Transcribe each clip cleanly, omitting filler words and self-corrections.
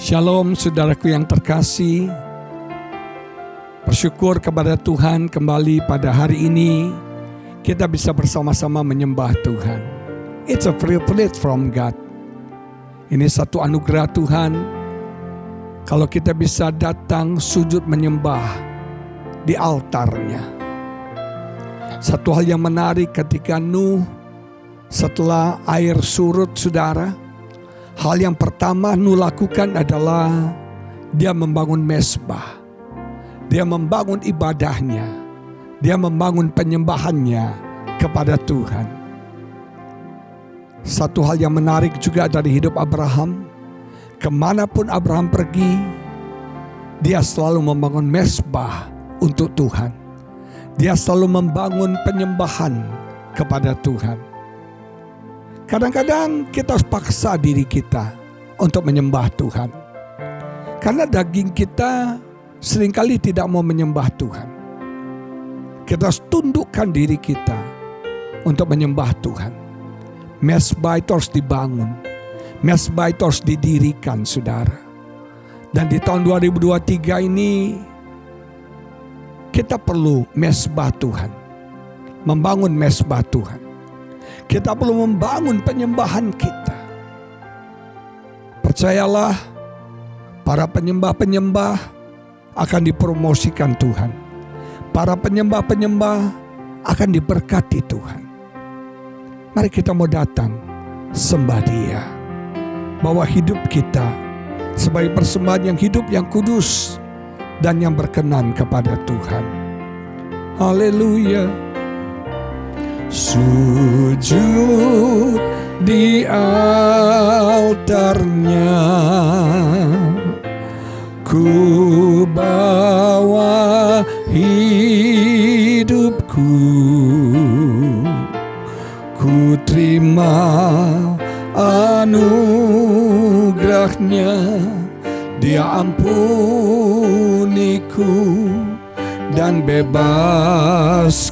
Shalom saudaraku yang terkasih. Bersyukur kepada Tuhan kembali pada hari ini kita bisa bersama-sama menyembah Tuhan. It's a privilege from God. Ini satu anugerah Tuhan kalau kita bisa datang sujud menyembah di altarnya. Satu hal yang menarik ketika Nuh setelah air surut, saudara, hal yang pertama Nuh lakukan adalah dia membangun mezbah. Dia membangun ibadahnya. Dia membangun penyembahannya kepada Tuhan. Satu hal yang menarik juga dari hidup Abraham. Kemanapun Abraham pergi, dia selalu membangun mezbah untuk Tuhan. Dia selalu membangun penyembahan kepada Tuhan. Kadang-kadang kita harus paksa diri kita untuk menyembah Tuhan. Karena daging kita seringkali tidak mau menyembah Tuhan. Kita harus tundukkan diri kita untuk menyembah Tuhan. Mezbah itu harus dibangun. Mezbah itu harus didirikan, saudara. Dan di tahun 2023 ini kita perlu mezbah Tuhan. Membangun mezbah Tuhan. Kita perlu membangun penyembahan kita. Percayalah, para penyembah-penyembah akan dipromosikan Tuhan. Para penyembah-penyembah akan diberkati Tuhan. Mari kita mau datang sembah Dia. Bawa hidup kita sebagai persembahan yang hidup, yang kudus, dan yang berkenan kepada Tuhan. Haleluya. Sujud di altarnya, ku bawa hidupku, ku terima anugerahnya, Dia ampuniku dan bebaskanku.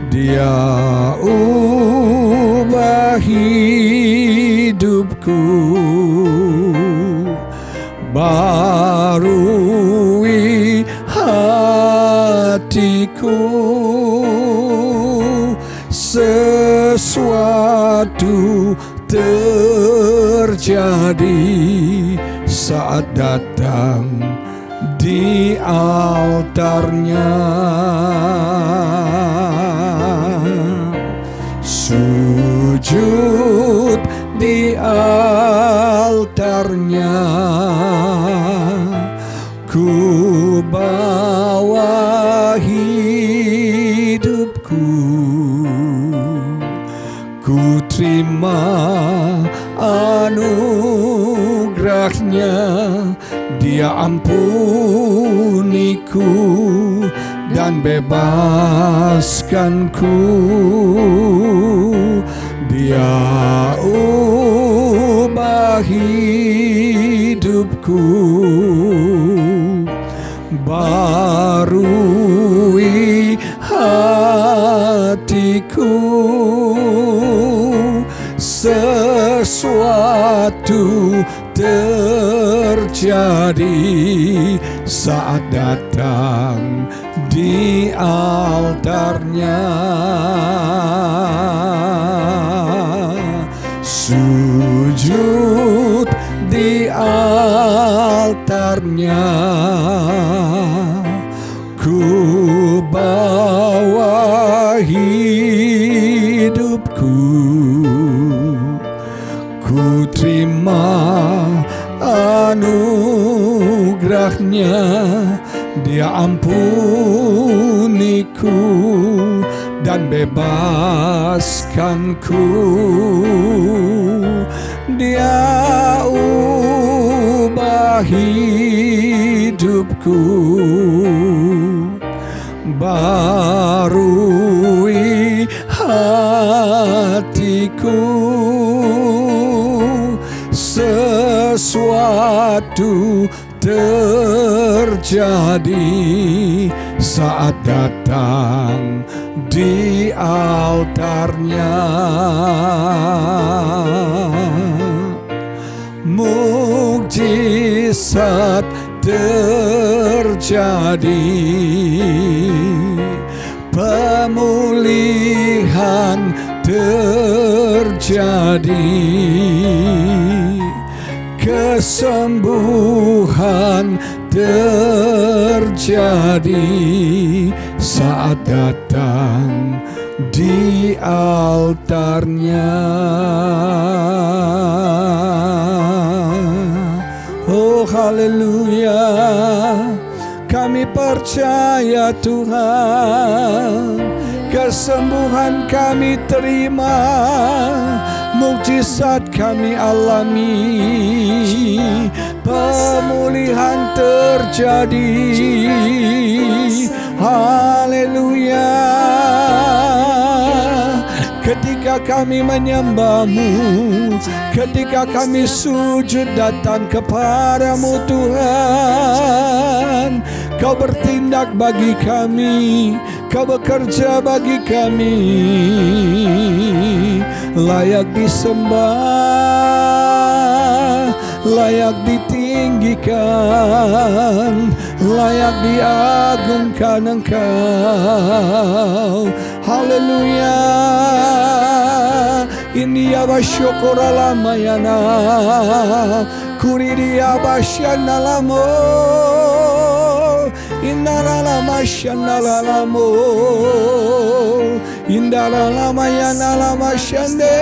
Dia ubah hidupku, barui hatiku. Sesuatu terjadi saat datang di altarnya. Sujud di altarnya, ku bawa hidupku, ku terima anugerahnya, Dia ampuniku dan bebaskanku. Dia ubah hidupku, barui hatiku. Sesuatu terjadi saat datang di altarnya. Sujud di altarnya, ku bawa hidupku, ku terima anugerahnya, Dia ampuniku dan bebaskanku. Dia ubah hidupku, barui hatiku. Sesuatu terjadi saat datang di altarnya. mukjizat terjadi, pemulihan terjadi, kesembuhan terjadi saat datang di altarnya. Oh haleluya, kami percaya Tuhan, kesembuhan kami terima, mukjizat kami alami, pemulihan terjadi. Haleluya. Ketika kami menyembah-Mu, ketika kami sujud datang kepadamu Tuhan, Kau bertindak bagi kami, Kau bekerja bagi kami, layak disembah, layak ditinggikan, layak diagungkan Engkau. Haleluya. Ini abasyukura lamayana, kuridi abasyana lamo, indara lamasyana lamo, indara lamayana lamasyande,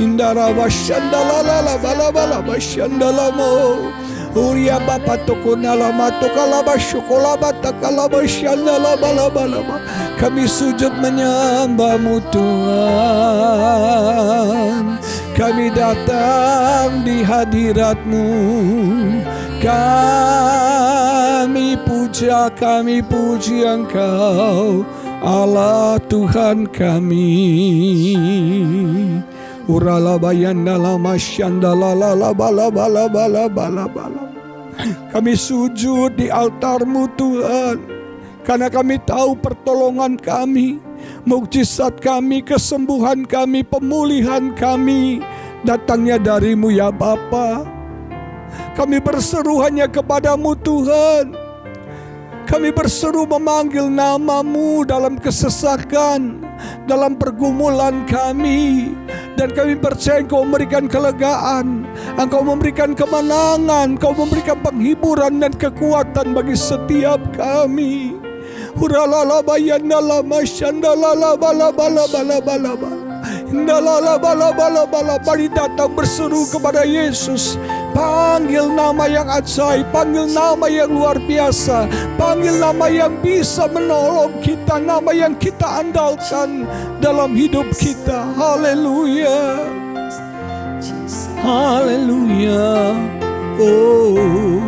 indara basyanda la bala bala basyanda lamo. Uria bapa toko nalama toka syukola batakala basyanda la bala bala. Kami sujud menyembah-Mu Tuhan, kami datang di hadirat-Mu, kami puji Engkau Allah Tuhan kami. Urala bayanda lama syanda la bala bala bala bala bala. Kami sujud di altar-Mu Tuhan, karena kami tahu pertolongan kami, mukjizat kami, kesembuhan kami, pemulihan kami datangnya dari-Mu ya Bapa. Kami berseru hanya kepada-Mu Tuhan. Kami berseru memanggil nama-Mu dalam kesesakan, dalam pergumulan kami. Dan kami percaya Engkau memberikan kelegaan, Engkau memberikan kemenangan, Engkau memberikan penghiburan dan kekuatan bagi setiap kami. Huralala bayandala masyandala bala bala bala bala bala. Indalala bala bala bala. Mari datang berseru kepada Yesus. Panggil nama yang ajaib, panggil nama yang luar biasa, panggil nama yang bisa menolong kita, nama yang kita andalkan dalam hidup kita. Haleluya, haleluya. Oh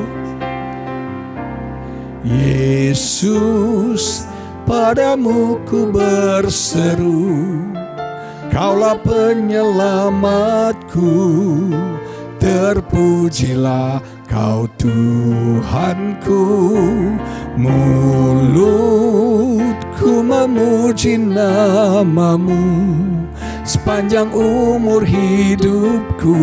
Yesus, padamu ku berseru, Kaulah penyelamatku. Terpujilah Kau Tuhanku, mulutku memuji nama-Mu sepanjang umur hidupku.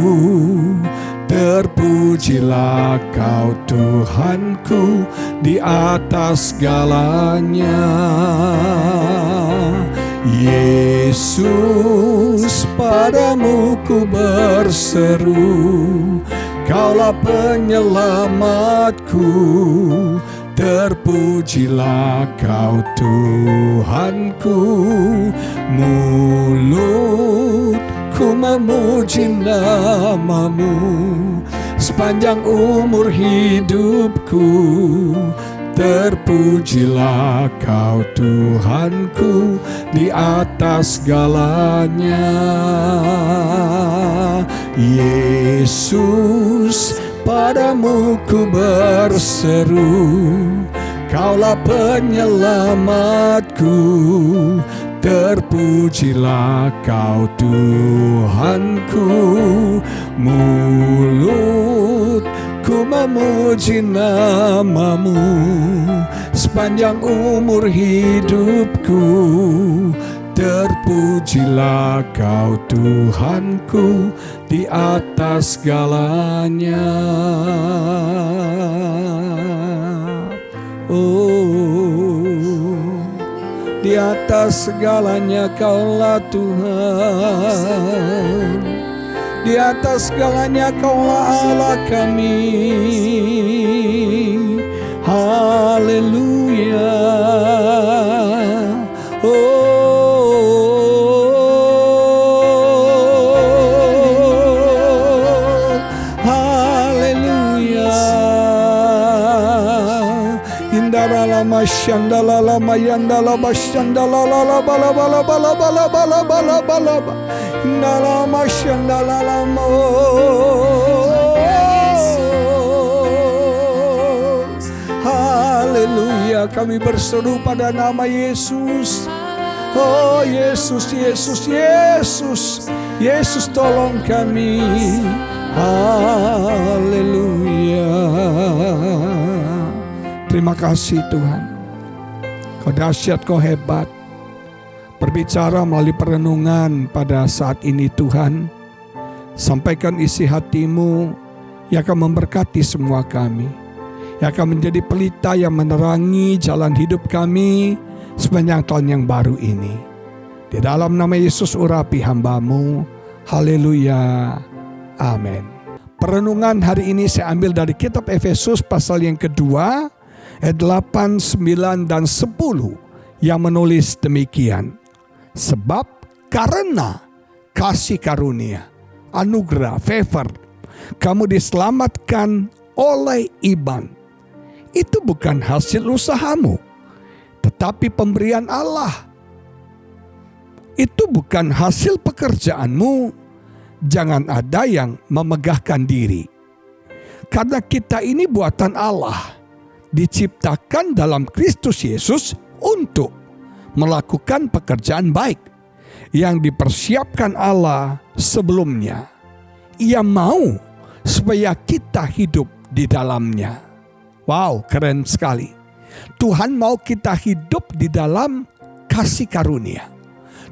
Terpujilah Kau Tuhanku di atas segalanya. Yesus, padamu ku berseru, Kaulah penyelamatku. Terpujilah Kau Tuhanku, mulutku memuji nama-Mu sepanjang umur hidupku. Terpujilah Kau Tuhanku di atas segalanya. Yesus, padamu ku berseru, Kaulah penyelamatku. Terpujilah Kau Tuhanku, mulutku memuji nama-Mu sepanjang umur hidupku. Terpujilah Kau Tuhanku di atas segalanya. Oh, di atas segalanya Kaulah Tuhan. Di atas segalanya Kaulah Allah kami. Haleluya. Shandala lama yandala bashandala la bala bala bala bala bala bala bala nala mashandala lama. Haleluya, kami berseru pada nama Yesus. Oh Yesus, Yesus, Yesus, Yesus tolong kami. Haleluya. Terima kasih Tuhan. Kau dahsyat, Kau hebat. Berbicara melalui perenungan pada saat ini Tuhan. Sampaikan isi hati-Mu yang akan memberkati semua kami. Yang akan menjadi pelita yang menerangi jalan hidup kami sepanjang tahun yang baru ini. Di dalam nama Yesus urapi hamba-Mu. Haleluya. Amin. Perenungan hari ini saya ambil dari kitab Efesus pasal yang kedua, ayat 8, 9, dan 10 yang menulis demikian. Sebab karena kasih karunia, anugerah, favor, kamu diselamatkan oleh iman. Itu bukan hasil usahamu, tetapi pemberian Allah. Itu bukan hasil pekerjaanmu. Jangan ada yang memegahkan diri. Karena kita ini buatan Allah, diciptakan dalam Kristus Yesus untuk melakukan pekerjaan baik yang dipersiapkan Allah sebelumnya. Ia mau supaya kita hidup di dalamnya. Wow, keren sekali. Tuhan mau kita hidup di dalam kasih karunia.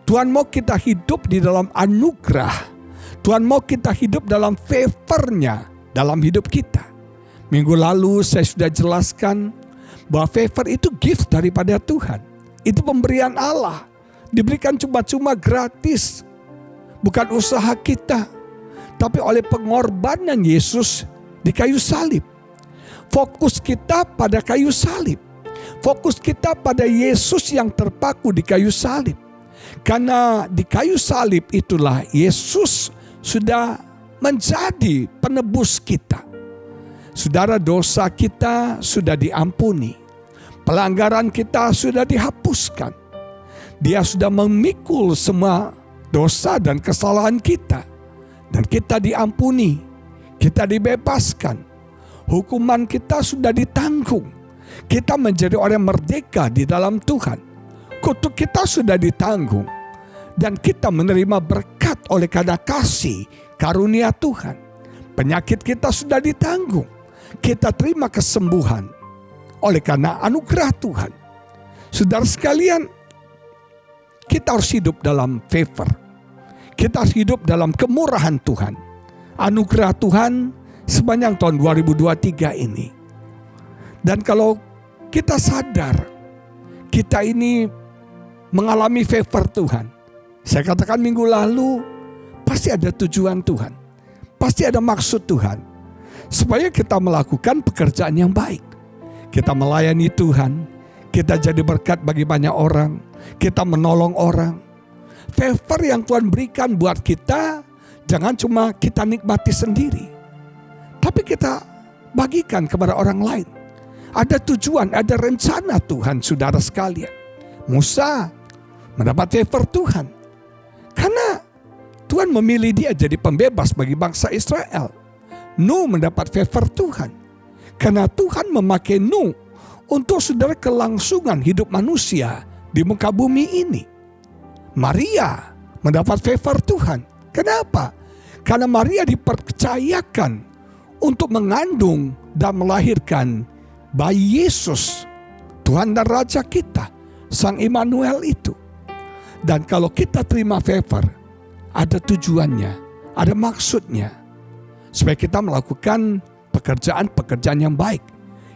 Tuhan mau kita hidup di dalam anugerah. Tuhan mau kita hidup dalam favor-Nya dalam hidup kita. Minggu lalu saya sudah jelaskan bahwa favor itu gift daripada Tuhan. Itu pemberian Allah. Diberikan cuma-cuma gratis. Bukan usaha kita. Tapi oleh pengorbanan Yesus di kayu salib. Fokus kita pada kayu salib. Fokus kita pada Yesus yang terpaku di kayu salib. Karena di kayu salib itulah Yesus sudah menjadi penebus kita. Saudara, dosa kita sudah diampuni. Pelanggaran kita sudah dihapuskan. Dia sudah memikul semua dosa dan kesalahan kita. Dan kita diampuni. Kita dibebaskan. Hukuman kita sudah ditanggung. Kita menjadi orang merdeka di dalam Tuhan. Kutuk kita sudah ditanggung. Dan kita menerima berkat oleh karena kasih karunia Tuhan. Penyakit kita sudah ditanggung. Kita terima kesembuhan oleh karena anugerah Tuhan. Saudara sekalian, kita harus hidup dalam favor. Kita harus hidup dalam kemurahan Tuhan. Anugerah Tuhan sepanjang tahun 2023 ini. Dan kalau kita sadar, kita ini mengalami favor Tuhan. Saya katakan minggu lalu, pasti ada tujuan Tuhan. Pasti ada maksud Tuhan. Supaya kita melakukan pekerjaan yang baik. Kita melayani Tuhan. Kita jadi berkat bagi banyak orang. Kita menolong orang. Favor yang Tuhan berikan buat kita, jangan cuma kita nikmati sendiri. Tapi kita bagikan kepada orang lain. Ada tujuan, ada rencana Tuhan, saudara sekalian. Musa mendapat favor Tuhan. Karena Tuhan memilih dia jadi pembebas bagi bangsa Israel. Nuh mendapat favor Tuhan. Karena Tuhan memakai Nuh untuk saudara kelangsungan hidup manusia di muka bumi ini. Maria mendapat favor Tuhan. Kenapa? Karena Maria dipercayakan untuk mengandung dan melahirkan bayi Yesus, Tuhan dan Raja kita, Sang Immanuel itu. Dan kalau kita terima favor, ada tujuannya, ada maksudnya. Supaya kita melakukan pekerjaan-pekerjaan yang baik,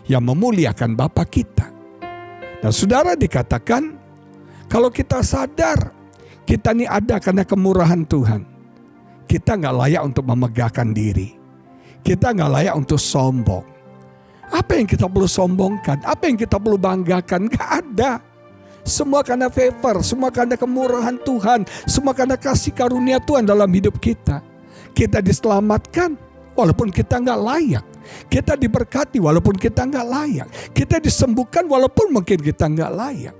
yang memuliakan Bapa kita. Dan saudara, dikatakan, kalau kita sadar, kita ini ada karena kemurahan Tuhan. Kita gak layak untuk memegahkan diri. Kita gak layak untuk sombong. Apa yang kita perlu sombongkan? Apa yang kita perlu banggakan? Gak ada. Semua karena favor, semua karena kemurahan Tuhan, semua karena kasih karunia Tuhan dalam hidup kita. Kita diselamatkan walaupun kita gak layak. Kita diberkati walaupun kita gak layak. Kita disembuhkan walaupun mungkin kita gak layak.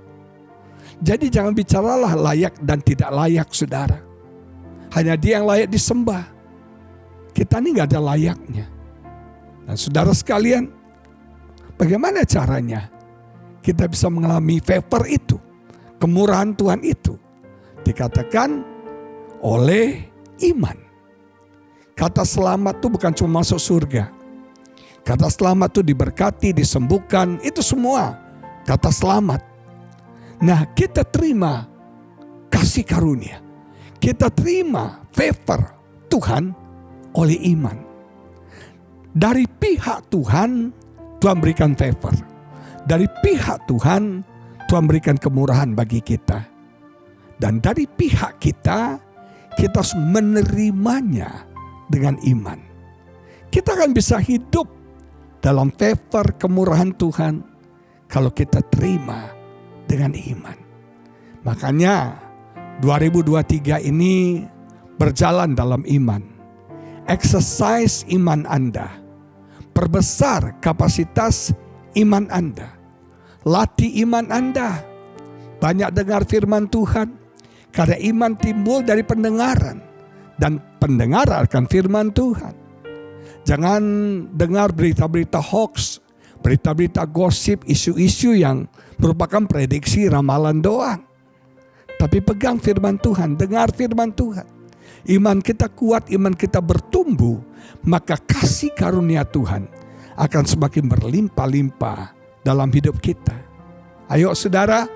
Jadi jangan bicaralah layak dan tidak layak, saudara. Hanya Dia yang layak disembah. Kita ini gak ada layaknya. Dan saudara sekalian, bagaimana caranya kita bisa mengalami favor itu, kemurahan Tuhan itu? Dikatakan oleh iman. Kata selamat itu bukan cuma masuk surga. Kata selamat itu diberkati, disembuhkan, itu semua kata selamat. Nah, kita terima kasih karunia. Kita terima favor Tuhan oleh iman. Dari pihak Tuhan, Tuhan berikan favor. Dari pihak Tuhan, Tuhan berikan kemurahan bagi kita. Dan dari pihak kita harus menerimanya dengan iman. Kita akan bisa hidup dalam favor kemurahan Tuhan kalau kita terima dengan iman. Makanya 2023 ini berjalan dalam iman. Exercise iman Anda. Perbesar kapasitas iman Anda. Latih iman Anda. Banyak dengar firman Tuhan. Karena iman timbul dari pendengaran. Dan pendengaran akan firman Tuhan. Jangan dengar berita-berita hoax. Berita-berita gosip, isu-isu yang merupakan prediksi ramalan doang. Tapi pegang firman Tuhan, dengar firman Tuhan. Iman kita kuat, iman kita bertumbuh, maka kasih karunia Tuhan akan semakin berlimpah-limpah dalam hidup kita. Ayo saudara,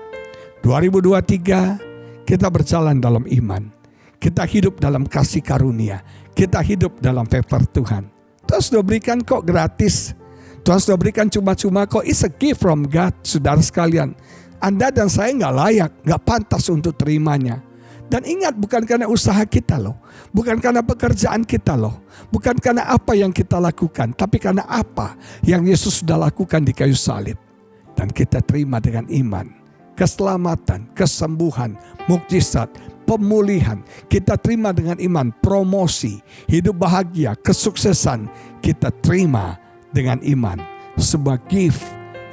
2023 kita berjalan dalam iman. Kita hidup dalam kasih karunia. Kita hidup dalam favor Tuhan. Tuhan sudah berikan kok gratis. Tuhan sudah berikan cuma-cuma kok. It's a gift from God, saudara sekalian. Anda dan saya gak layak, gak pantas untuk terimanya. Dan ingat, bukan karena usaha kita loh. Bukan karena pekerjaan kita loh. Bukan karena apa yang kita lakukan. Tapi karena apa yang Yesus sudah lakukan di kayu salib. Dan kita terima dengan iman. Keselamatan, kesembuhan, mukjizat, pemulihan. Kita terima dengan iman, promosi, hidup bahagia, kesuksesan. Kita terima dengan iman. Sebuah gift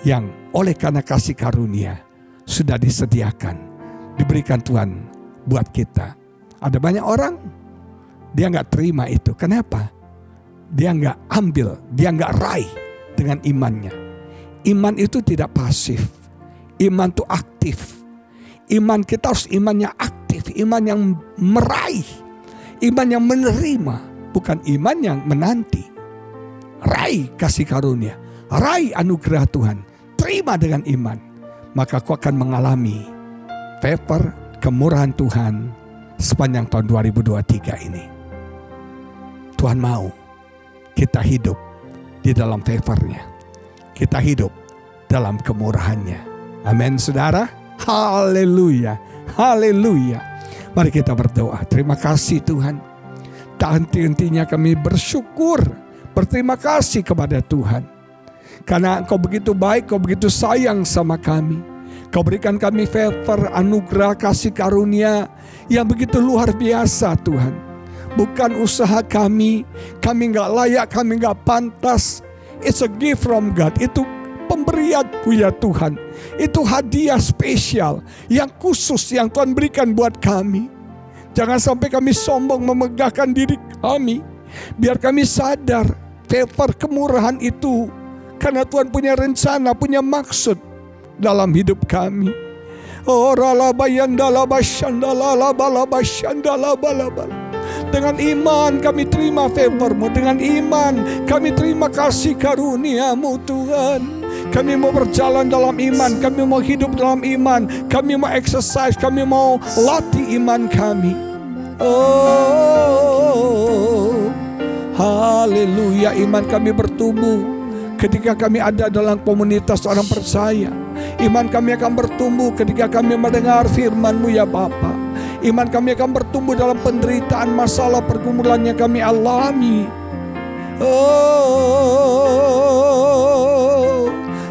yang oleh karena kasih karunia sudah disediakan, diberikan Tuhan buat kita. Ada banyak orang, dia gak terima itu. Kenapa? Dia gak ambil, dia gak raih dengan imannya. Iman itu tidak pasif. Iman itu aktif. Iman kita harus imannya aktif. Iman yang meraih. Iman yang menerima. Bukan iman yang menanti. Raih kasih karunia. Raih anugerah Tuhan. Terima dengan iman. Maka kau akan mengalami favor, kemurahan Tuhan sepanjang tahun 2023 ini. Tuhan mau kita hidup di dalam favor-Nya. Kita hidup dalam kemurahan-Nya. Amin, saudara. Haleluya. Haleluya. Mari kita berdoa. Terima kasih Tuhan. Tak henti-hentinya kami bersyukur. Berterima kasih kepada Tuhan. Karena Engkau begitu baik, Engkau begitu sayang sama kami. Kau berikan kami favor, anugerah, kasih karunia yang begitu luar biasa Tuhan. Bukan usaha kami gak layak, kami gak pantas. It's a gift from God. Itu pemberian-Mu ya Tuhan. Itu hadiah spesial yang khusus yang Tuhan berikan buat kami. Jangan sampai kami sombong memegahkan diri kami. Biar kami sadar favor kemurahan itu. Karena Tuhan punya rencana, punya maksud dalam hidup kami. Dengan iman kami terima favor-Mu. Dengan iman kami terima kasih karunia-Mu Tuhan. Kami mau berjalan dalam iman, kami mau hidup dalam iman, kami mau exercise, kami mau latih iman kami. Oh, haleluya, iman kami bertumbuh ketika kami ada dalam komunitas orang percaya. Iman kami akan bertumbuh ketika kami mendengar firman-Mu ya Bapa. Iman kami akan bertumbuh dalam penderitaan, masalah, pergumulan yang kami alami. Oh,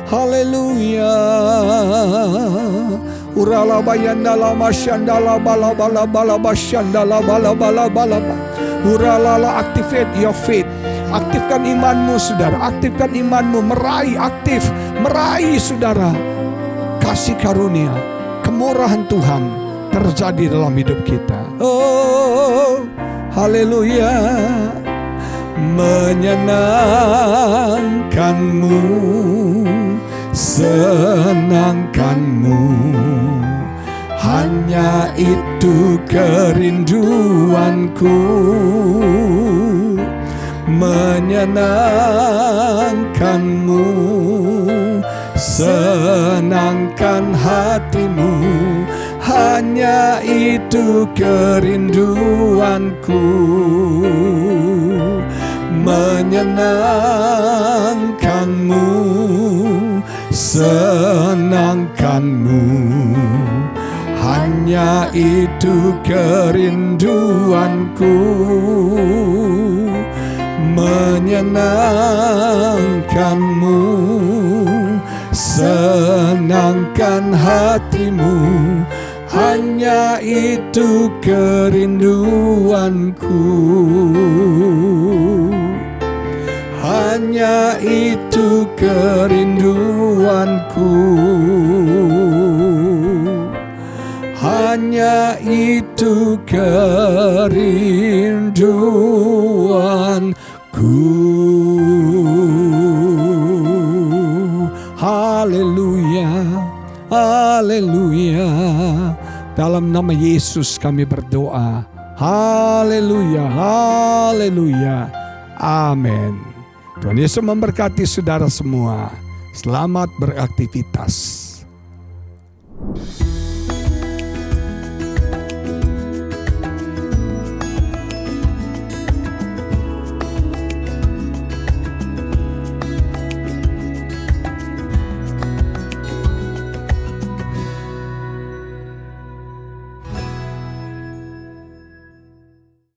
haleluya. Urala bayandala masyandala bala bala bala basyandala bala bala bala. Urala, activate your faith. Aktifkan imanmu saudara, aktifkan imanmu, meraih saudara kasih karunia, kemurahan Tuhan terjadi dalam hidup kita. Oh, haleluya. Menyenangkanmu, senangkanmu, hanya itu kerinduanku. Menyenangkanmu, senangkan hatimu, hanya itu kerinduanku. Menyenangkanmu, senangkanmu, hanya itu kerinduanku. Menyenangkanmu, senangkan hatimu, hanya itu kerinduanku. Hanya itu kerinduanku. Hanya itu kerinduanku. Haleluya, haleluya. Dalam nama Yesus kami berdoa. Haleluya, haleluya. Amin. Tuhan Yesus memberkati saudara semua. Selamat beraktivitas.